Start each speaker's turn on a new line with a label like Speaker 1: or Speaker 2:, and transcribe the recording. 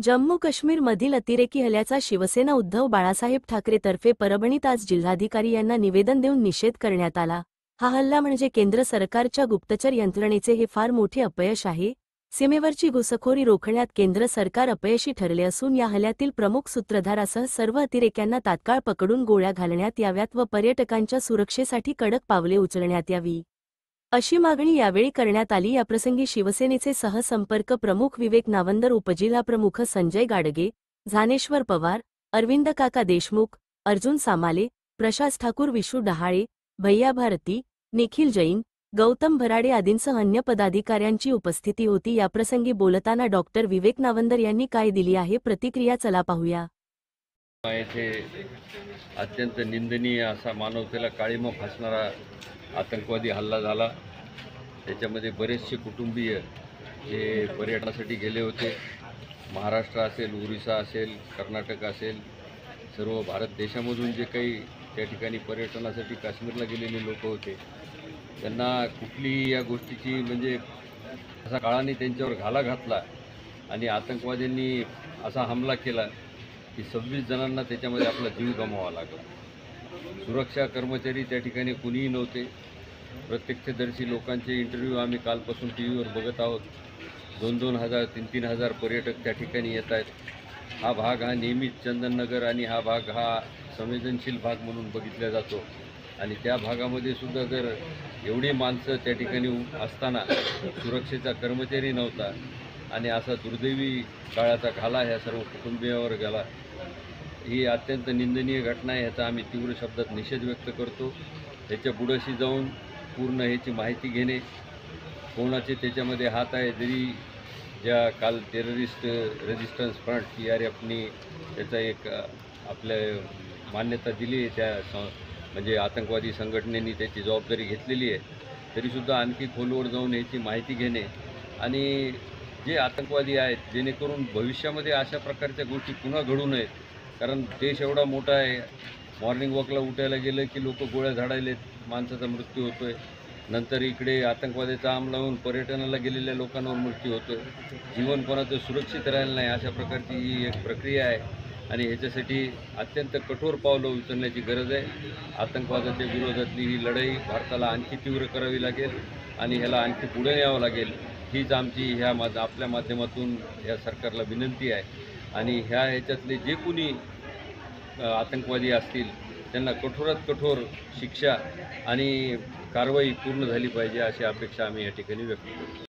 Speaker 1: जम्मू काश्मीरमधील अतिरेकी हल्ल्याचा शिवसेना उद्धव बाळासाहेब ठाकरेतर्फे परभणीत आज जिल्हाधिकारी यांना निवेदन देऊन निषेध करण्यात आला। हा हल्ला म्हणजे केंद्र सरकारच्या गुप्तचर यंत्रणेचे हे फार मोठे अपयश आहे। सीमेवरची घुसखोरी रोखण्यात केंद्र सरकार अपयशी ठरले असून या हल्ल्यातील प्रमुख सूत्रधारासह सर्व अतिरेक्यांना तात्काळ पकडून गोळ्या घालण्यात याव्यात व पर्यटकांच्या सुरक्षेसाठी कडक पावले उचलण्यात यावी, अशी मागणी यावेळी करण्यात आली। याप्रसंगी शिवसेनेचे सहसंपर्क प्रमुख विवेक नावंदर, उपजिल्हाप्रमुख संजय गाडगे, झानेश्वर पवार, अरविंद काका देशमुख, अर्जुन सामाले, प्रशास ठाकूर, विशू डहाळे, भैया भारती, निखिल जैन, गौतम भराडे आदींसह अन्य पदाधिकाऱ्यांची उपस्थिती होती। याप्रसंगी बोलताना डॉक्टर विवेक नावंदर यांनी काय दिली आहे प्रतिक्रिया, चला पाहूया।
Speaker 2: येथे अत्यंत निंदनीय असा मानवतेला काळीमा फासणारा आतंकवादी हल्ला झाला। त्याच्यामध्ये बरेचसे कुटुंबीय जे पर्यटनासाठी गेले होते, महाराष्ट्र असेल, ओरिसा असेल, कर्नाटक असेल, सर्व भारत देशामधून जे काही त्या ठिकाणी पर्यटनासाठी काश्मीरला गेलेले लोक होते, त्यांना कुठलीही या गोष्टीची म्हणजे असा काळाने त्यांच्यावर घाला घातला आणि आतंकवाद्यांनी असा हमला केला की 26 जणांना त्याच्यामध्ये आपला जीव गमवावा लागला। सुरक्षा कर्मचारी त्या ठिकाणी कुणीही नव्हते। प्रत्यक्षदर्शी लोकांचे इंटरव्ह्यू आम्ही कालपासून टीव्हीवर बघत आहोत। 2-2 हजार 3-3 हजार पर्यटक त्या ठिकाणी येत आहेत। हा भाग हा नेहमीच चंदननगर आणि हा भाग हा संवेदनशील भाग म्हणून बघितला जातो आणि त्या भागामध्ये सुद्धा जर एवढी माणसं त्या ठिकाणी असताना सुरक्षेचा कर्मचारी नव्हता आणि असा दुर्दैवी काळाचा घाला ह्या सर्व कुटुंबियावर गेला, ही अत्यंत निंदनीय घटना आहे। ह्याचा आम्ही तीव्र शब्दात निषेध व्यक्त करतो। त्याच्या पुढेशी जाऊन पूर्ण ह्याची माहिती घेणे, कोणाचे त्याच्यामध्ये हात आहे, जरी ज्या काल टेररिस्ट रेजिस्टन्स फ्रंट TRFनी त्याचा एक आपल्या मान्यता दिली आहे, त्या म्हणजे आतंकवादी संघटनेने त्याची जबाबदारी घेतलेली आहे, तरीसुद्धा आणखी खोलवर जाऊन ह्याची माहिती घेणे आणि जे आतंकवादी आहेत जेणेकरून भविष्यामध्ये अशा प्रकारच्या गोष्टी पुन्हा घडू नयेत। कारण देश एवढा मोठा आहे, मॉर्निंग वॉकला उठायला गेलं की लोक गोळ्या झाडायलेत, माणसाचा मृत्यू होतो आहे, नंतर इकडे आतंकवाद्याचा अंमल लावून पर्यटनाला गेलेल्या लोकांवर मृत्यू होतो आहे, जीवन कोणाचं सुरक्षित राहिलं नाही। अशा प्रकारची ही एक प्रक्रिया आहे आणि ह्याच्यासाठी अत्यंत कठोर पावलं उचलण्याची गरज आहे। आतंकवादाच्या विरोधातली ही लढाई भारताला आणखी तीव्र करावी लागेल आणि ह्याला आणखी पुढे न्यावं लागेल, हीच आमची आपल्या माध्यमातून या सरकारला विनंती आहे। आणि ह्याच्यातले जे कोणी आतंकवादी असतील त्यांना कठोरात कठोर शिक्षा आणि कारवाई पूर्ण झाली पाहिजे, अशी अपेक्षा आम्ही या ठिकाणी व्यक्त करतो।